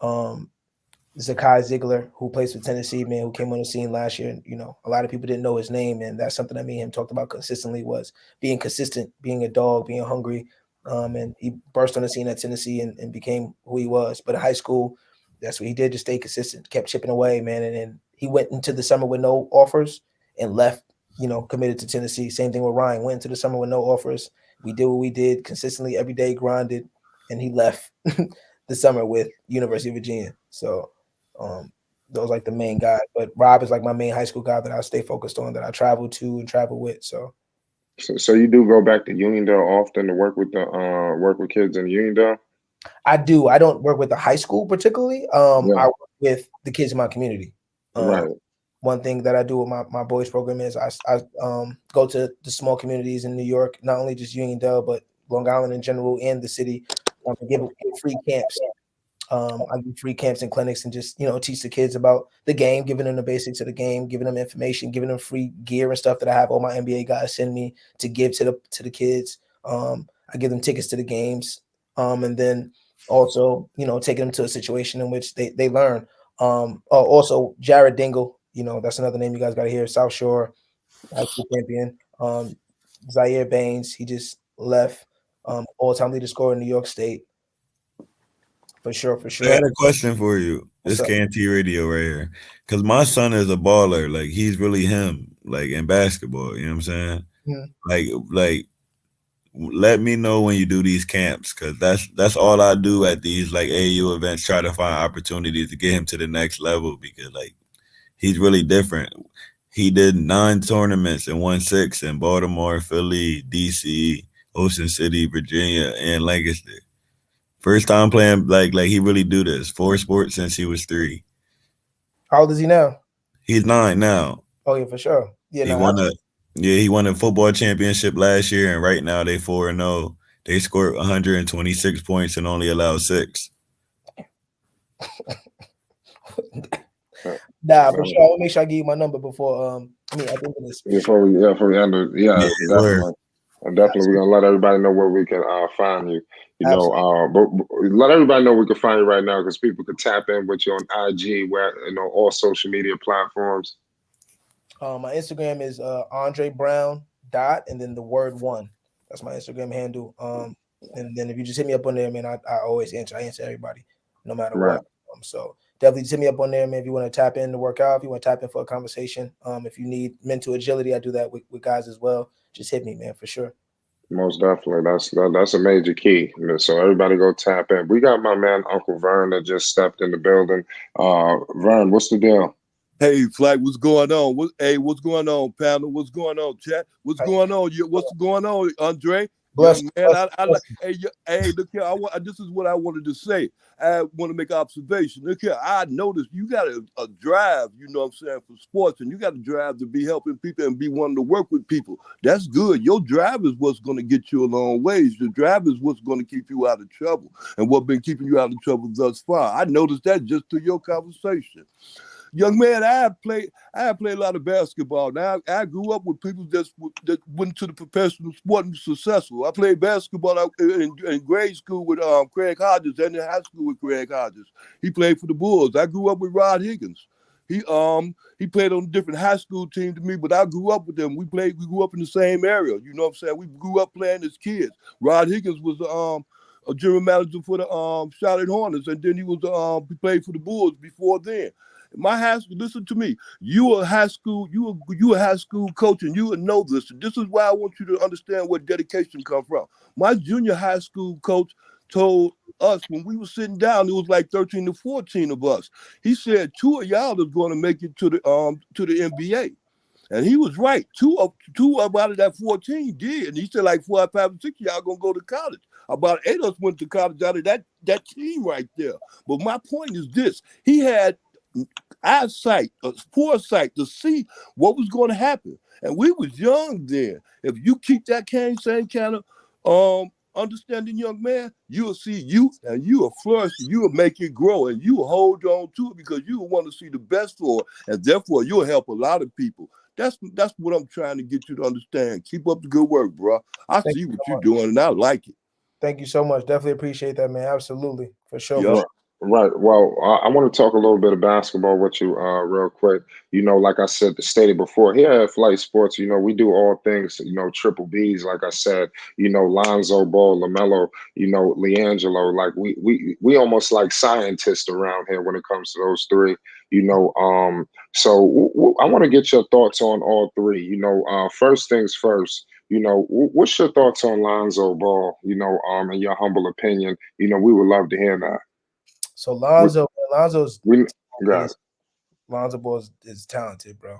[SPEAKER 4] Zakai Ziegler, who plays for Tennessee, man, who came on the scene last year. And, a lot of people didn't know his name. And that's something that me and him talked about consistently was being consistent, being a dog, being hungry. And he burst on the scene at Tennessee and became who he was. But in high school, that's what he did, just stay consistent, kept chipping away, man. And then he went into the summer with no offers and left, committed to Tennessee. Same thing with Ryan, went into the summer with no offers. We did what we did consistently every day, grinded, and he left the summer with University of Virginia. So those like the main guys, but Rob is like my main high school guy that I stay focused on, that I travel to and travel with. So
[SPEAKER 2] you do go back to Uniondale often to work with kids in Uniondale?
[SPEAKER 4] I do. I don't work with the high school particularly.
[SPEAKER 2] Yeah.
[SPEAKER 4] I work with the kids in my community.
[SPEAKER 2] Right.
[SPEAKER 4] One thing that I do with my boys program is I go to the small communities in New York, not only just Uniondale, but Long Island in general and the city, and give free camps. I do free camps and clinics and just, teach the kids about the game, giving them the basics of the game, giving them information, giving them free gear and stuff that I have all my NBA guys send me to give to the kids. I give them tickets to the games. And then also, taking them to a situation in which they learn. Also Jared Dingle, that's another name you guys got to hear. South Shore high school champion. Zaire Baines, he just left. All-time leader scorer in New York State. For sure.
[SPEAKER 5] I had a question for you.
[SPEAKER 4] What's
[SPEAKER 5] This
[SPEAKER 4] up?
[SPEAKER 5] KNT radio right here. Because my son is a baller. Like, he's really him, like, in basketball. You know what I'm saying?
[SPEAKER 4] Mhm.
[SPEAKER 5] Like, let me know when you do these camps, because that's all I do at these, like, AU events, try to find opportunities to get him to the next level, because, like, he's really different. He did 9 tournaments and won 6 in Baltimore, Philly, DC, Ocean City, Virginia, and Lancaster. First time playing like he really do this. 4 sports since he was 3.
[SPEAKER 4] How old is he now?
[SPEAKER 5] He's 9 now.
[SPEAKER 4] Oh yeah, for sure. Yeah,
[SPEAKER 5] He
[SPEAKER 4] no,
[SPEAKER 5] won he won a football championship last year, and right now they 4-0. They scored 126 points and only allowed 6.
[SPEAKER 4] nah, for sure. I'll make sure I give you my number before I think of this.
[SPEAKER 2] Before we end it,
[SPEAKER 5] Yeah,
[SPEAKER 2] definitely. Definitely, we're gonna let everybody know where we can find you. But let everybody know we can find you right now, because people can tap in with you on IG, where all social media platforms.
[SPEAKER 4] My Instagram is Andre Brown dot and then the word 1. That's my Instagram handle. And then if you just hit me up on there, man, I always answer. I answer everybody, no matter what. So definitely just hit me up on there, man. If you want to tap in to work out, if you want to tap in for a conversation, if you need mental agility, I do that with guys as well. Just hit me, man, for sure.
[SPEAKER 2] Most definitely. That's a major key. So everybody go tap in. We got my man Uncle Vern that just stepped in the building. Vern, what's the deal?
[SPEAKER 6] Hey, Flight, what's going on? What's going on, panel? What's going on, chat? What's going on? What's going on, Andre?
[SPEAKER 4] Bless,
[SPEAKER 6] man,
[SPEAKER 4] bless,
[SPEAKER 6] I like. Hey, look here. This is what I wanted to say. I want to make an observation. Look here. I noticed you got a drive. You know what I'm saying, for sports, and you got a drive to be helping people and be wanting to work with people. That's good. Your drive is what's going to get you a long ways. The drive is what's going to keep you out of trouble, and what's been keeping you out of trouble thus far. I noticed that just through your conversation. Young man, I have played a lot of basketball. Now I grew up with people that went to the professional sport and successful. I played basketball in grade school with Craig Hodges, and in high school with Craig Hodges. He played for the Bulls. I grew up with Rod Higgins. He played on a different high school team to me, but I grew up with them. We grew up in the same area. You know what I'm saying? We grew up playing as kids. Rod Higgins was a general manager for the Charlotte Hornets, and then he played for the Bulls before then. My high school, listen to me. You a high school coach, and you would know this. This is why I want you to understand where dedication comes from. My junior high school coach told us when we were sitting down, it was like 13 to 14 of us. He said 2 of y'all are going to make it to the NBA. And he was right. Two out of that 14 did. And he said like 4, 5, 6 y'all gonna go to college. About 8 of us went to college out of that team right there. But my point is this: he had eyesight, foresight to see what was going to happen. And we was young then. If you keep that same kind of understanding, young man, you'll see youth, and you will flourish, you will make it grow, and you will hold on to it because you will want to see the best for it, and therefore you'll help a lot of people. That's what I'm trying to get you to understand. Keep up the good work, bro. I see what you're doing, and I like it.
[SPEAKER 4] Thank you so much. Definitely appreciate that, man. Absolutely, for sure.
[SPEAKER 6] Yeah.
[SPEAKER 2] Right. Well, I want to talk a little bit of basketball with you real quick. Like I stated before, here at Flight Sports, we do all things, triple Bs, like I said, Lonzo Ball, LaMelo, LiAngelo, like we almost like scientists around here when it comes to those three, so I want to get your thoughts on all three. First things first, what's your thoughts on Lonzo Ball, in your humble opinion? We would love to hear that.
[SPEAKER 4] So Lonzo Ball is talented, bro.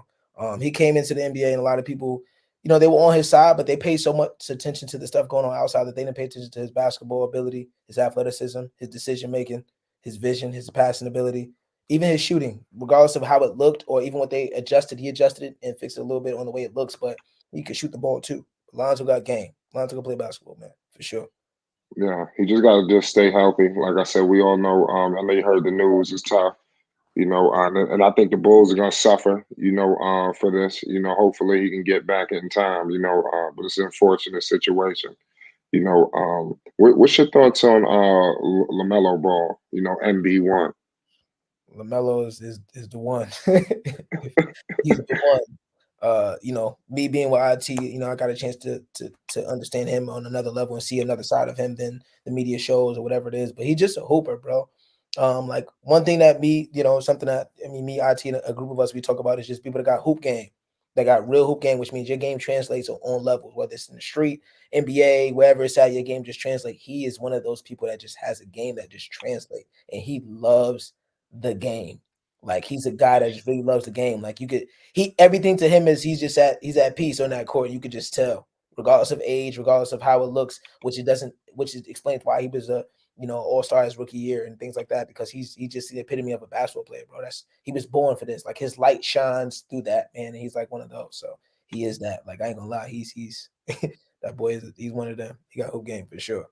[SPEAKER 4] He came into the NBA, and a lot of people they were on his side, but they paid so much attention to the stuff going on outside that they didn't pay attention to his basketball ability, his athleticism, his decision making, his vision, his passing ability, even his shooting, regardless of how it looked or even what they adjusted. He adjusted it and fixed it a little bit on the way it looks, but he could shoot the ball too. Lonzo got game. Lonzo can play basketball, man, for sure.
[SPEAKER 2] Yeah, he just got to just stay healthy. Like I said, we all know. I know you heard the news. It's tough, and I think the Bulls are gonna suffer, for this. Hopefully he can get back in time. But it's an unfortunate situation. What's your thoughts on Lamelo Ball? MB1.
[SPEAKER 4] LaMelo is the one. He's the one. Me being with IT, I got a chance to understand him on another level and see another side of him than the media shows or whatever it is. But he's just a hooper, bro. Like one thing that something that me, IT, and a group of us we talk about is just people that got hoop game, that got real hoop game, which means your game translates on levels, whether it's in the street, NBA, wherever it's at, your game just translates. He is one of those people that just has a game that just translates, and he loves the game. Like he's a guy that just really loves the game. Like everything to him is he's at peace on that court. You could just tell, regardless of age, regardless of how it looks, which explains why he was a all-star his rookie year and things like that, because he's just the epitome of a basketball player, bro. He was born for this. Like his light shines through that, man, and he's like one of those. So he is that. Like I ain't gonna lie, he's that boy he's one of them. He got hoop game for sure.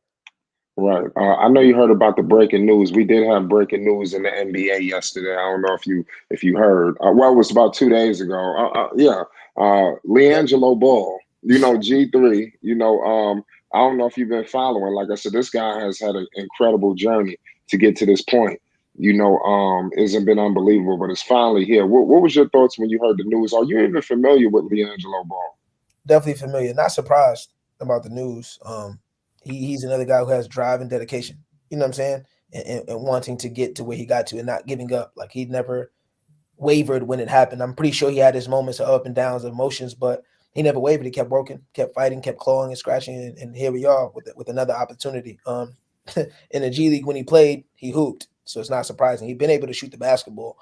[SPEAKER 2] Right. I know you heard about the breaking news. We did have breaking news in the NBA yesterday. I don't know if you heard. Well, it was about 2 days ago. Yeah. LiAngelo Ball. G3. I don't know if you've been following. Like I said, this guy has had an incredible journey to get to this point. It's been unbelievable, but it's finally here. What was your thoughts when you heard the news? Are you even familiar with LiAngelo Ball?
[SPEAKER 4] Definitely familiar. Not surprised about the news. He's another guy who has drive and dedication, you know what I'm saying? And wanting to get to where he got to and not giving up. Like he never wavered when it happened. I'm pretty sure he had his moments of up and downs of emotions, but he never wavered. He kept working, kept fighting, kept clawing and scratching. And here we are with another opportunity. In the G League when he played, he hooped. So it's not surprising. He'd been able to shoot the basketball.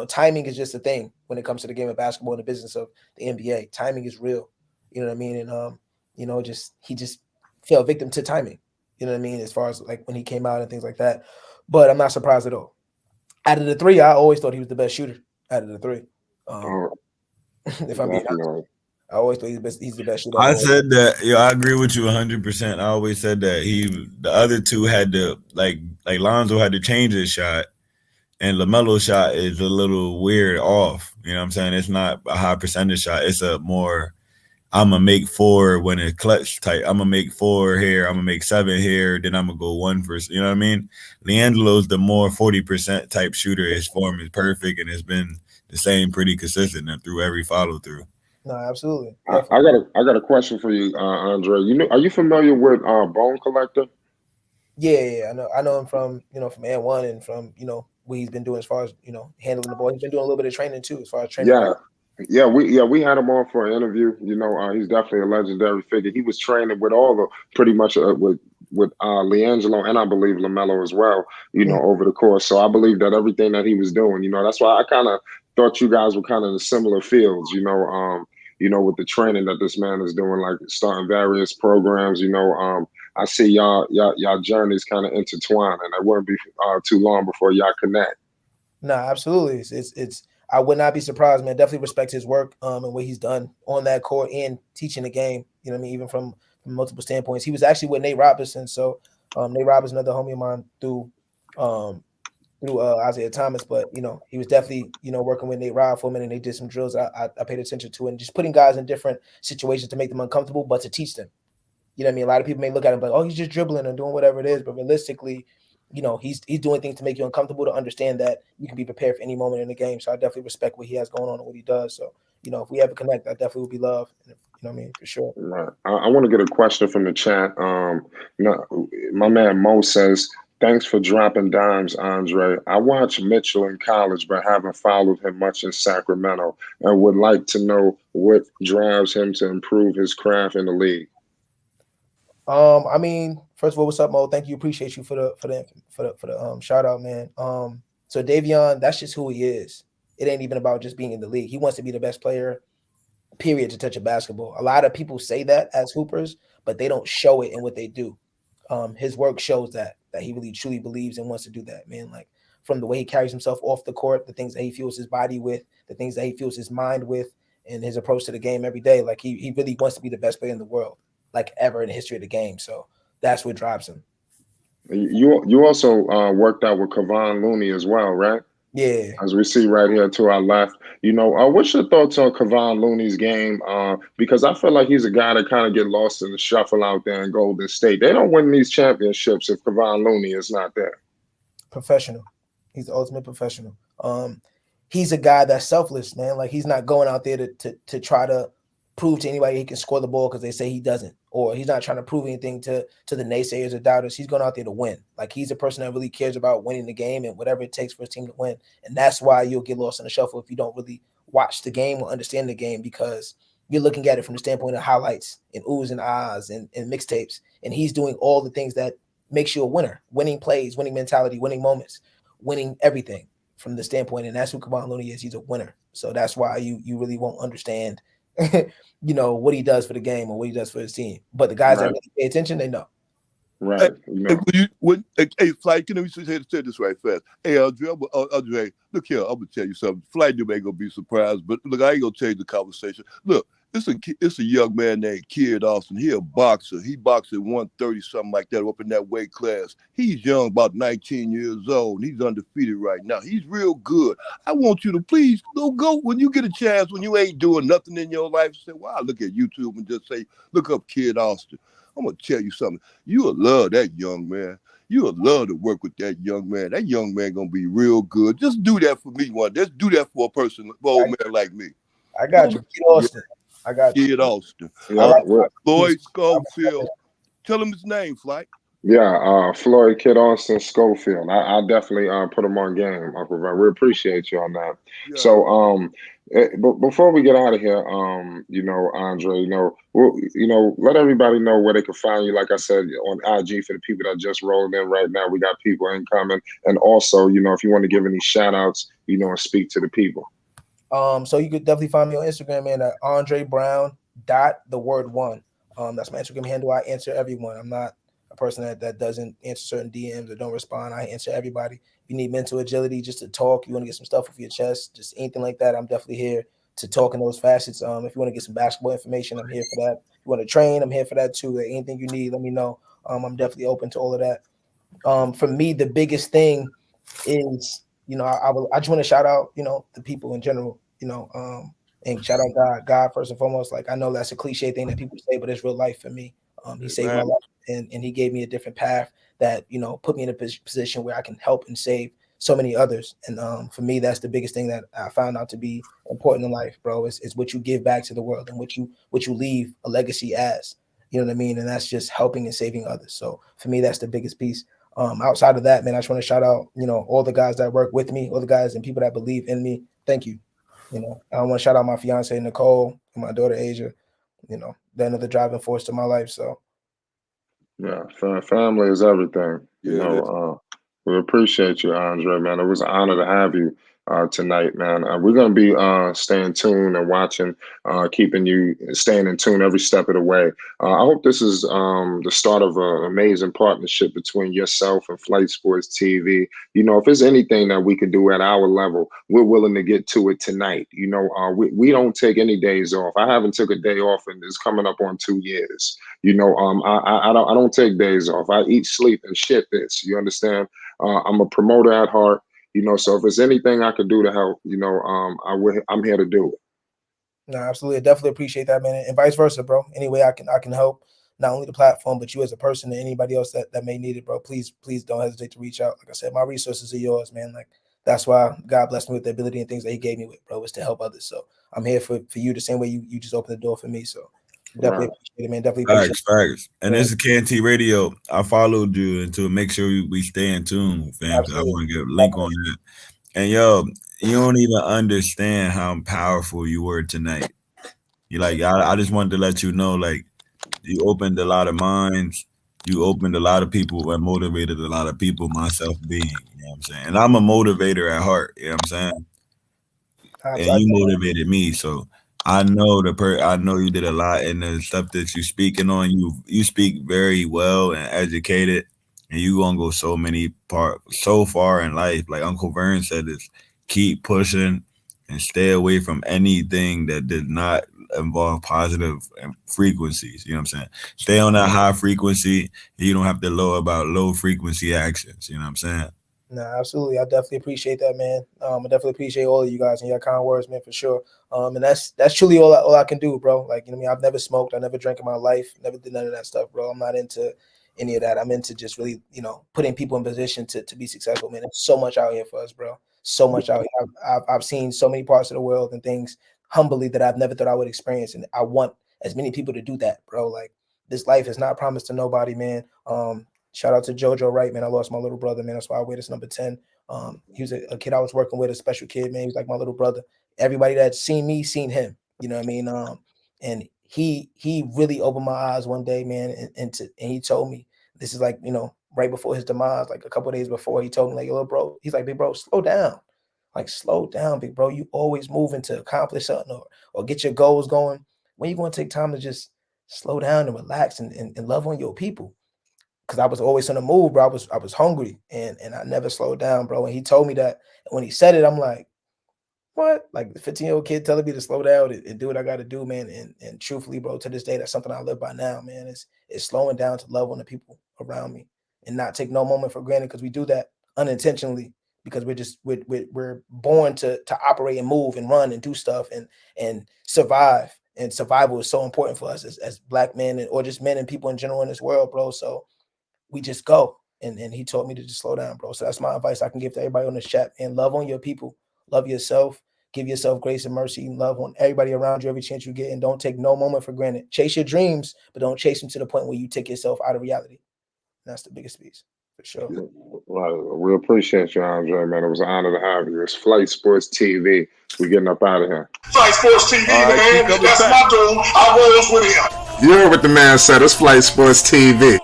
[SPEAKER 4] Timing is just a thing when it comes to the game of basketball and the business of the NBA. Timing is real. You know what I mean? And he just fell victim to timing, you know what I mean, as far as like when he came out and things like that. But I'm not surprised at all. Out of the three, I always thought he was the best shooter out of the three. If I'm being honest, I always thought he's the best shooter.
[SPEAKER 5] I said that, I agree with you 100%. I always said that the other two had to like Lonzo had to change his shot, and LaMelo's shot is a little weird off. You know what I'm saying? It's not a high percentage shot. It's a more I'm gonna make 4 when it's clutch type. I'm gonna make 4 here. I'm gonna make 7 here. Then I'm gonna go 1 for. You know what I mean? LiAngelo's the more 40% type shooter. His form is perfect and it's been the same, pretty consistent through every follow through.
[SPEAKER 4] No, absolutely.
[SPEAKER 2] I got a question for you, Andre. Are you familiar with Bone Collector?
[SPEAKER 4] Yeah, I know him from from N1 and from what he's been doing as far as handling the ball. He's been doing a little bit of training too, as far as training.
[SPEAKER 2] Yeah, we had him on for an interview. He's definitely a legendary figure. He was training with all the pretty much with LiAngelo and I believe LaMelo as well. Over the course. So I believe that everything that he was doing. That's why I kind of thought you guys were kind of in similar fields. With the training that this man is doing, like starting various programs. I see y'all journeys kind of intertwined, and it wouldn't be too long before y'all connect.
[SPEAKER 4] No, absolutely. It's I would not be surprised, man. Definitely respect his work and what he's done on that court and teaching the game. You know what I mean? Even from multiple standpoints. He was actually with Nate Robinson. So Nate Robinson, another homie of mine through Isaiah Thomas, but he was definitely working with Nate Rob for a minute. And they did some drills I paid attention to, and just putting guys in different situations to make them uncomfortable, but to teach them. You know what I mean? A lot of people may look at him like, oh, he's just dribbling and doing whatever it is, but realistically, he's doing things to make you uncomfortable, to understand that you can be prepared for any moment in the game. So I definitely respect what he has going on and what he does. So, if we ever connect, that definitely would be love. You know what I mean? For sure.
[SPEAKER 2] Right. I want to get a question from the chat. My man Mo says, thanks for dropping dimes, Andre. I watched Mitchell in college, but haven't followed him much in Sacramento and would like to know what drives him to improve his craft in the league.
[SPEAKER 4] I mean, first of all, what's up, Mo? Thank you. Appreciate you for the shout out, man. So Davion, that's just who he is. It ain't even about just being in the league. He wants to be the best player, period to touch a basketball. A lot of people say that as hoopers, but they don't show it in what they do. His work shows that he really truly believes and wants to do that, man. Like from the way he carries himself off the court, the things that he fuels his body with, the things that he fuels his mind with, and his approach to the game every day. Like he really wants to be the best player in the world, like ever in the history of the game. So that's what drives him.
[SPEAKER 2] You also worked out with Kevon Looney as well, right?
[SPEAKER 4] Yeah.
[SPEAKER 2] As we see right here to our left, what's your thoughts on Kevon Looney's game? Because I feel like he's a guy that kind of get lost in the shuffle out there in Golden State. They don't win these championships if Kevon Looney is not there.
[SPEAKER 4] Professional. He's the ultimate professional. He's a guy that's selfless, man. Like he's not going out there to try to prove to anybody he can score the ball because they say he doesn't, or he's not trying to prove anything to the naysayers or doubters. He's going out there to win. Like he's a person that really cares about winning the game and whatever it takes for his team to win. And that's why you'll get lost in the shuffle if you don't really watch the game or understand the game, because you're looking at it from the standpoint of highlights and oohs and ahs and mixtapes. And he's doing all the things that makes you a winner: winning plays, winning mentality, winning moments, winning everything from the standpoint. And that's who Kevon Looney is. He's a winner. So that's why you really won't understand what he does for the game or what he does for his team. But the guys that really pay attention, they know.
[SPEAKER 2] Right.
[SPEAKER 6] Hey, Flight, can we say this right fast? Hey, Andre, look here, I'm gonna tell you something. Flight, you ain't gonna be surprised, but look, I ain't gonna change the conversation. Look, it's a young man named Kid Austin. He a boxer. He boxed at 130, something like that, up in that weight class. He's young, about 19 years old, and he's undefeated right now. He's real good. I want you to please go when you get a chance, when you ain't doing nothing in your life, say, wow, look at YouTube and just say, look up Kid Austin. I'm going to tell you something. You will love that young man. You will love to work with that young man. That young man going to be real good. Just do that for me one. Just do that for a old man like me.
[SPEAKER 4] I got you. Kid Austin. I got you.
[SPEAKER 6] Kid Austin.
[SPEAKER 2] Yeah,
[SPEAKER 6] Floyd Schofield. Tell him his name, Flight.
[SPEAKER 2] Yeah, Floyd Kid Austin Schofield. I definitely put him on game, Uncle Ron. We appreciate you on that. Yeah. So, but before we get out of here, Andre, let everybody know where they can find you. Like I said, on IG, for the people that just rolled in right now, we got people incoming, and also, if you want to give any shout outs, and speak to the people.
[SPEAKER 4] So you could definitely find me on Instagram, man, at Andre Brown .1. That's my Instagram handle. I answer everyone. I'm not a person that doesn't answer certain DMs or don't respond. I answer everybody. If you need mental agility, just to talk, you want to get some stuff off your chest, just anything like that, I'm definitely here to talk in those facets. If you want to get some basketball information, I'm here for that. If you want to train, I'm here for that too. Anything you need, let me know. I'm definitely open to all of that. For me, the biggest thing is, I just want to shout out, the people in general, and shout out God first and foremost. Like, I know that's a cliche thing that people say, but it's real life for me. He saved my life, and he gave me a different path that, put me in a position where I can help and save so many others. And for me, that's the biggest thing that I found out to be important in life, bro, is what you give back to the world and what you leave a legacy as, you know what I mean? And that's just helping and saving others. So for me, that's the biggest piece. Outside of that, man, I just want to shout out, all the guys that work with me, all the guys and people that believe in me. Thank you. I want to shout out my fiance, Nicole, and my daughter, Asia. They're another driving force to my life. So,
[SPEAKER 2] yeah, family is everything. We appreciate you, Andre, man. It was an honor to have you tonight, man. We're going to be staying tuned and watching, staying in tune every step of the way. I hope this is the start of an amazing partnership between yourself and Flight Sports TV. If there's anything that we can do at our level, we're willing to get to it tonight. We don't take any days off. I haven't took a day off, and it's coming up on 2 years. I don't take days off. I eat, sleep, and shit this. You understand? I'm a promoter at heart, so if there's anything I could do to help, I'm here to do it.
[SPEAKER 4] No, absolutely. I definitely appreciate that, man. And vice versa, bro. Any way I can help, not only the platform, but you as a person and anybody else that may need it, bro. Please don't hesitate to reach out. Like I said, my resources are yours, man. Like, that's why God blessed me with the ability and things that he gave me with, bro, is to help others. So I'm here for you the same way you just opened the door for me. So definitely appreciate it, man. Definitely appreciate it.
[SPEAKER 5] Facts. And this is KNT Radio. I followed you and to make sure we stay in tune, fam. I want to get a link on that. And yo, you don't even understand how powerful you were tonight. You I just wanted to let you know, like, you opened a lot of minds. You opened a lot of people and motivated a lot of people, myself being, you know what I'm saying? And I'm a motivator at heart, you know what I'm saying? And you motivated me. So I know I know you did a lot in the stuff that you speaking on. You speak very well and educated, and you gonna go so far in life. Like Uncle Vern said, is keep pushing and stay away from anything that did not involve positive frequencies. You know what I'm saying? Stay on that high frequency. You don't have to low about low frequency actions. You know what I'm saying?
[SPEAKER 4] Nah, absolutely. I definitely appreciate that, man. I definitely appreciate all of you guys and your kind words, man, for sure. And that's truly all I can do, bro. Like, you know what I mean? I've never smoked, I never drank in my life, never did none of that stuff, bro. I'm not into any of that. I'm into just really, you know, putting people in position to be successful, man. There's so much out here for us, bro. So much out here. I've seen so many parts of the world and things humbly that I've never thought I would experience. And I want as many people to do that, bro. Like, this life is not promised to nobody, man. Shout out to JoJo Wright, man. I lost my little brother, man. That's why I wear this number 10. He was a kid I was working with, a special kid, man. He was like my little brother. Everybody that's seen me, seen him. You know what I mean? And he really opened my eyes one day, man. And he told me, this is like, you know, right before his demise, like a couple of days before, he told me, like, yo, little bro, he's like, big bro, slow down. Like, slow down, big bro. You always moving to accomplish something or get your goals going. When you going to take time to just slow down and relax and love on your people? Because I was always on the move, bro. I was hungry and I never slowed down, bro. And he told me that. And when he said it, I'm like, what? Like the 15-year-old kid telling me to slow down and do what I got to do, man. And truthfully, bro, to this day, that's something I live by now, man. It's slowing down to love on the people around me and not take no moment for granted, because we do that unintentionally because we're born to operate and move and run and do stuff and survive. And survival is so important for us as Black men or just men and people in general in this world, bro. So we just go. And he told me to just slow down, bro. So that's my advice I can give to everybody on this chat, man. Love on your people, love yourself, give yourself grace and mercy, and love on everybody around you every chance you get, and don't take no moment for granted. Chase your dreams, but don't chase them to the point where you take yourself out of reality. And that's the biggest piece, for sure.
[SPEAKER 2] Well, we appreciate you, Andre, man. It was an honor to have you. It's Flight Sports TV. We're getting up out of here.
[SPEAKER 1] Flight Sports TV,
[SPEAKER 6] All right,
[SPEAKER 1] man. That's my dude. I rolls with him.
[SPEAKER 2] You heard what the man said. It's Flight Sports TV.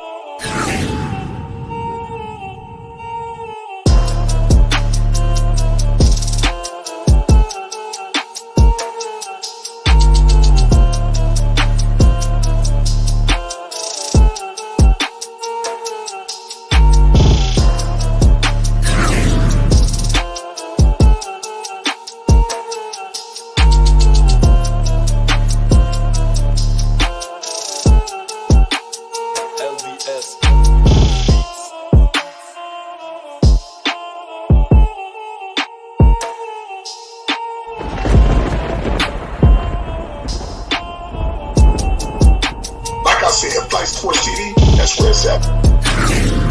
[SPEAKER 1] Like I said, Flight Sports TV, that's where it's at.